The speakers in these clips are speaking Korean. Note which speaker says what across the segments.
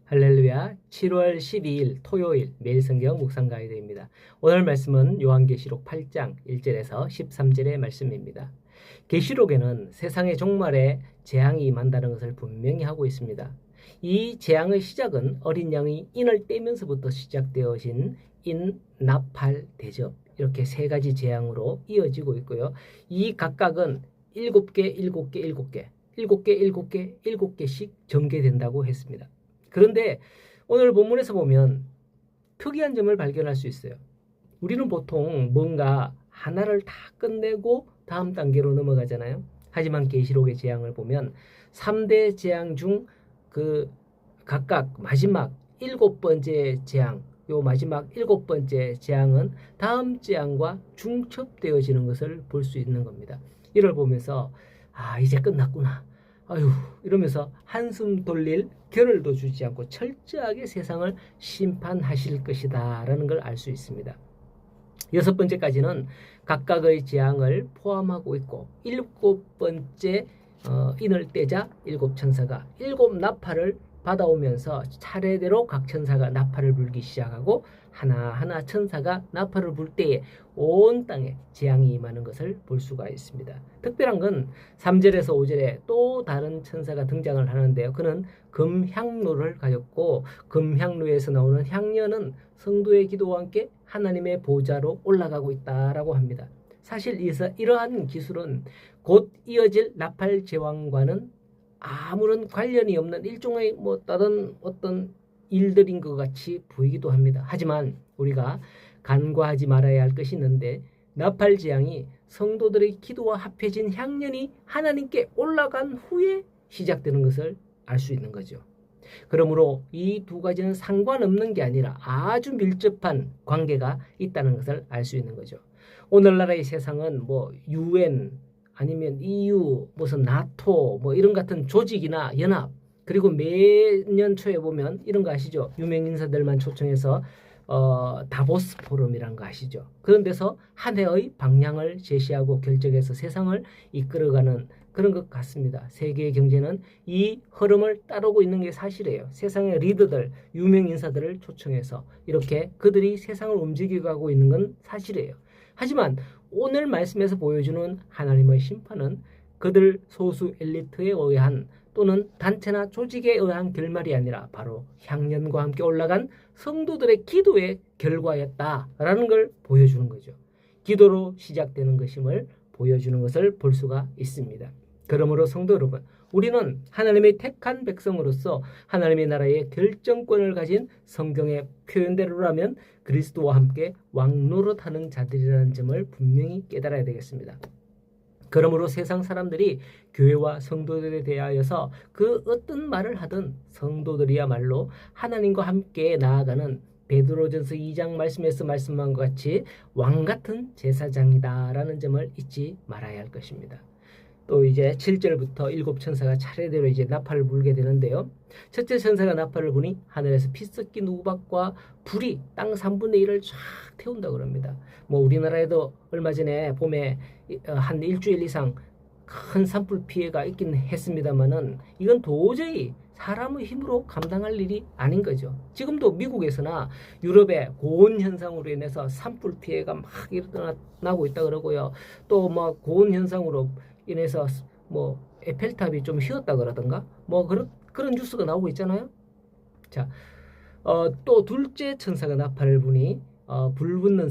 Speaker 1: 할렐루야. 7월 12일 토요일 매일 성경 묵상 가이드입니다. 오늘 말씀은 요한계시록 8장 1절에서 13절의 말씀입니다. 계시록에는 세상의 종말에 재앙이 임한다는 것을 분명히 하고 있습니다. 이 재앙의 시작은 어린 양의 인을 떼면서부터 시작되어진 인나팔 대접, 이렇게 세 가지 재앙으로 이어지고 있고요. 이 각각은 7개, 7개, 7개, 7개, 7개, 7개씩 전개된다고 했습니다. 그런데 오늘 본문에서 보면 특이한 점을 발견할 수 있어요. 우리는 보통 뭔가 하나를 다 끝내고 다음 단계로 넘어가잖아요. 하지만 계시록의 재앙을 보면 3대 재앙 중 그 각각 마지막 7번째 재앙, 요 마지막 7번째 재앙은 다음 재앙과 중첩되어지는 것을 볼 수 있는 겁니다. 이를 보면서 이제 끝났구나, 아유 이러면서 한숨 돌릴 겨를도 주지 않고 철저하게 세상을 심판하실 것이다 라는 걸 알 수 있습니다. 6번째까지는 각각의 재앙을 포함하고 있고 7번째 인을 떼자 7천사가 7나팔을 받아오면서 차례대로 각 천사가 나팔을 불기 시작하고 하나하나 천사가 나팔을 불 때에 온 땅에 재앙이 임하는 것을 볼 수가 있습니다. 특별한 건 3절에서 5절에 또 다른 천사가 등장을 하는데요. 그는 금향로를 가졌고 금향로에서 나오는 향연은 성도의 기도와 함께 하나님의 보좌로 올라가고 있다라고 합니다. 사실 이러한 기술은 곧 이어질 나팔 제왕과는 아무런 관련이 없는 일종의 다른 어떤 일들인 것 같이 보이기도 합니다. 하지만 우리가 간과하지 말아야 할 것이 있는데 나팔 재앙이 성도들의 기도와 합해진 향연이 하나님께 올라간 후에 시작되는 것을 알 수 있는 거죠. 그러므로 이 두 가지는 상관없는 게 아니라 아주 밀접한 관계가 있다는 것을 알 수 있는 거죠. 오늘날의 세상은 UN 아니면 EU, 무슨 나토 이런 같은 조직이나 연합, 그리고 매년 초에 보면 이런 거 아시죠? 유명 인사들만 초청해서 다보스 포럼이라는 거 아시죠? 그런 데서 한 해의 방향을 제시하고 결정해서 세상을 이끌어가는 그런 것 같습니다. 세계의 경제는 이 흐름을 따르고 있는 게 사실이에요. 세상의 리더들, 유명 인사들을 초청해서 이렇게 그들이 세상을 움직여가고 있는 건 사실이에요. 하지만 오늘 말씀에서 보여주는 하나님의 심판은 그들 소수 엘리트에 의한 또는 단체나 조직에 의한 결말이 아니라 바로 향연과 함께 올라간 성도들의 기도의 결과였다라는 걸 보여주는 거죠. 기도로 시작되는 것임을 보여주는 것을 볼 수가 있습니다. 그러므로 성도 여러분, 우리는 하나님의 택한 백성으로서 하나님의 나라의 결정권을 가진 성경의 표현대로라면 그리스도와 함께 왕노릇하는 자들이라는 점을 분명히 깨달아야 되겠습니다. 그러므로 세상 사람들이 교회와 성도들에 대하여서 그 어떤 말을 하든 성도들이야말로 하나님과 함께 나아가는 베드로전서 2장 말씀에서 말씀한 것 같이 왕같은 제사장이다라는 점을 잊지 말아야 할 것입니다. 또 이제 7절부터 7천사가 차례대로 이제 나팔을 불게 되는데요. 첫째 천사가 나팔을 부니 하늘에서 피 섞인 우박과 불이 땅 3분의 1을 쫙 태운다 그럽니다. 우리나라에도 얼마 전에 봄에 한 일주일 이상 큰 산불 피해가 있긴 했습니다만은 이건 도저히 사람의 힘으로 감당할 일이 아닌 거죠. 지금도 미국에서나 유럽의 고온 현상으로 인해서 산불 피해가 막 일어나고 있다 그러고요. 또 고온 현상으로 인해서 에펠탑이 좀 휘었다 그러던가 그런 뉴스가 나오고 있잖아요. 자, 또 둘째 천사가 나팔을 부니 불 붙는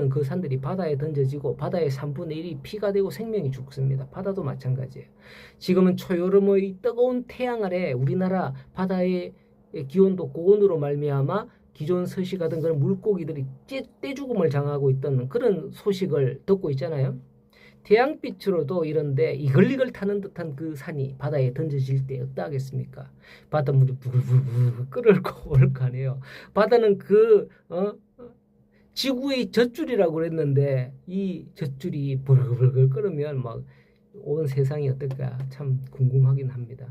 Speaker 1: 그 산들이 바다에 던져지고 바다의 3분의 1이 피가 되고 생명이 죽습니다. 바다도 마찬가지예요. 지금은 초여름의 뜨거운 태양 아래 우리나라 바다의 기온도 고온으로 말미암아 기존 서식하던 그런 물고기들이 떼죽음을 당하고 있던 그런 소식을 듣고 있잖아요. 태양빛으로도 이런데 이글이글 타는 듯한 그 산이 바다에 던져질 때 어떠하겠습니까? 바닷물이 부글부글 끓고 올 거 아니에요. 바다는 지구의 젖줄이라고 그랬는데 이 젖줄이 벌글벌글 끓으면 온 세상이 어떨까 참 궁금하긴 합니다.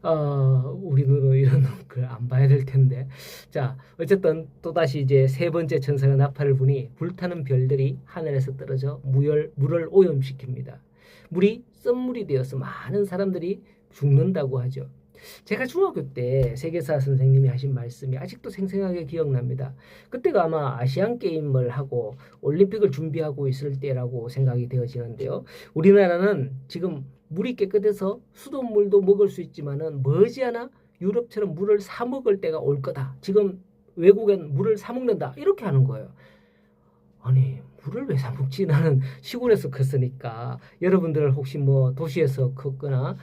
Speaker 1: 우리는 이런 걸 안 봐야 될 텐데. 자, 어쨌든 또다시 이제 세 번째 천사가 나팔을 부니 불타는 별들이 하늘에서 떨어져 물을 오염시킵니다. 물이 쓴물이 되어서 많은 사람들이 죽는다고 하죠. 제가 중학교 때 세계사 선생님이 하신 말씀이 아직도 생생하게 기억납니다. 그때가 아마 아시안 게임을 하고 올림픽을 준비하고 있을 때라고 생각이 되어지는데요. 우리나라는 지금 물이 깨끗해서 수돗물도 먹을 수 있지만은 머지않아 유럽처럼 물을 사 먹을 때가 올 거다. 지금 외국엔 물을 사 먹는다. 이렇게 하는 거예요. 아니, 물을 왜 사 먹지? 나는 시골에서 컸으니까. 여러분들 혹시 뭐 도시에서 컸거나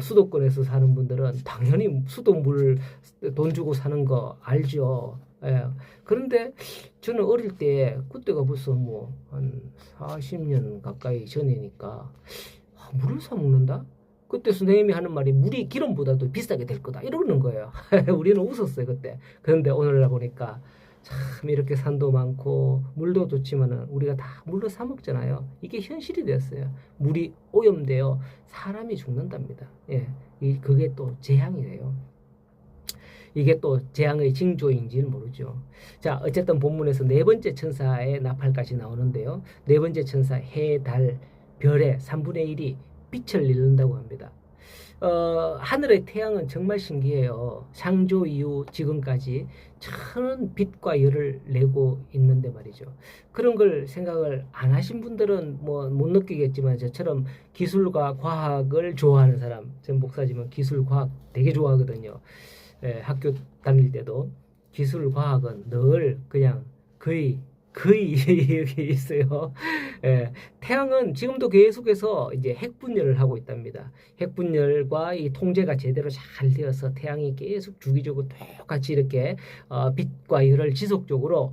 Speaker 1: 수도권에서 사는 분들은 당연히 수돗물 돈 주고 사는 거 알죠. 예. 그런데 저는 어릴 때 그때가 벌써 뭐 한 40년 가까이 전이니까 물을 사 먹는다? 그때 선생님이 하는 말이 물이 기름보다도 비싸게 될 거다 이러는 거예요. 우리는 웃었어요 그때. 그런데 오늘날 보니까 참 이렇게 산도 많고 물도 좋지만은 우리가 다 물로 사 먹잖아요. 이게 현실이 됐어요. 물이 오염되어 사람이 죽는답니다. 예, 그게 또 재앙이래요. 이게 또 재앙의 징조인지는 모르죠. 자, 어쨌든 본문에서 네 번째 천사의 나팔까지 나오는데요. 네 번째 천사 해, 달, 별의 3분의 1이 빛을 잃는다고 합니다. 하늘의 태양은 정말 신기해요. 창조 이후 지금까지 천 빛과 열을 내고 있는데 말이죠. 그런 걸 생각을 안 하신 분들은 뭐 못 느끼겠지만 저처럼 기술과 과학을 좋아하는 사람, 전 목사지만 기술 과학 되게 좋아하거든요. 예, 학교 다닐 때도 기술 과학은 늘 그냥 거의 여기 있어요. 예, 태양은 지금도 계속해서 이제 핵분열을 하고 있답니다. 핵분열과 이 통제가 제대로 잘 되어서 태양이 계속 주기적으로 똑같이 이렇게 빛과 열을 지속적으로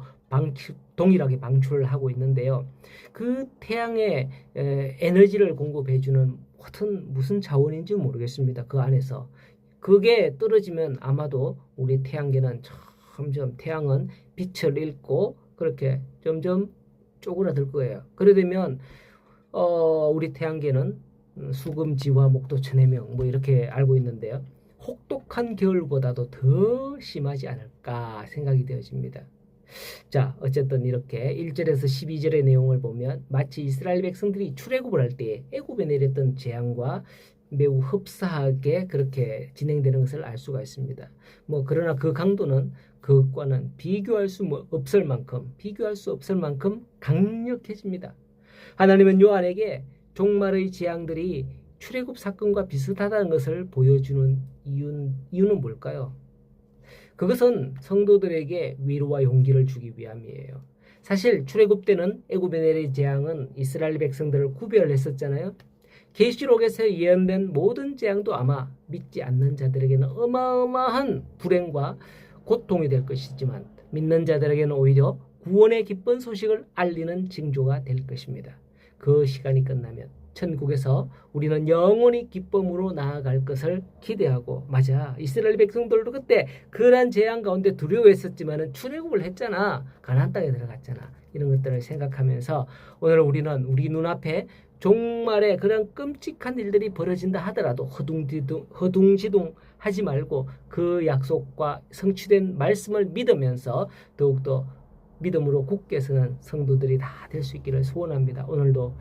Speaker 1: 동일하게 방출을 하고 있는데요. 그 태양의 에너지를 공급해주는 무슨 자원인지 모르겠습니다. 그 안에서 그게 떨어지면 아마도 우리 태양계는 점점 태양은 빛을 잃고 그렇게 점점 쪼그라들 거예요. 그래 되면 우리 태양계는 수금지와 목도천해명 뭐 이렇게 알고 있는데요. 혹독한 겨울보다도 더 심하지 않을까 생각이 되어집니다. 자, 어쨌든 이렇게 1절에서 12절의 내용을 보면 마치 이스라엘 백성들이 출애굽을 할 때 애굽에 내렸던 재앙과 매우 흡사하게 그렇게 진행되는 것을 알 수가 있습니다. 뭐 그러나 그 강도는 그것과는 비교할 수 없을 만큼 강력해집니다. 하나님은 요한에게 종말의 재앙들이 출애굽 사건과 비슷하다는 것을 보여주는 이유는 뭘까요? 그것은 성도들에게 위로와 용기를 주기 위함이에요. 사실 출애굽 때는 애굽에 내린 재앙은 이스라엘 백성들을 구별했었잖아요. 계시록에서 예언된 모든 재앙도 아마 믿지 않는 자들에게는 어마어마한 불행과 고통이 될 것이지만 믿는 자들에게는 오히려 구원의 기쁜 소식을 알리는 징조가 될 것입니다. 그 시간이 끝나면 천국에서 우리는 영원히 기쁨으로 나아갈 것을 기대하고, 맞아, 이스라엘 백성들도 그때 그러한 재앙 가운데 두려워했었지만 출애굽을 했잖아. 가나안 땅에 들어갔잖아. 이런 것들을 생각하면서 오늘 우리는 우리 눈앞에 종말에 그런 끔찍한 일들이 벌어진다 하더라도 허둥지둥 하지 말고 그 약속과 성취된 말씀을 믿으면서 더욱더 믿음으로 굳게 서는 성도들이 다 될 수 있기를 소원합니다. 오늘도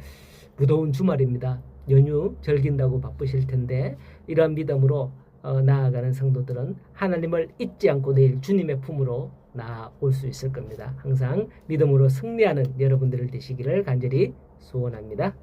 Speaker 1: 무더운 주말입니다. 연휴 즐긴다고 바쁘실 텐데 이러한 믿음으로 나아가는 성도들은 하나님을 잊지 않고 내일 주님의 품으로 나아올 수 있을 겁니다. 항상 믿음으로 승리하는 여러분들 되시기를 간절히 소원합니다.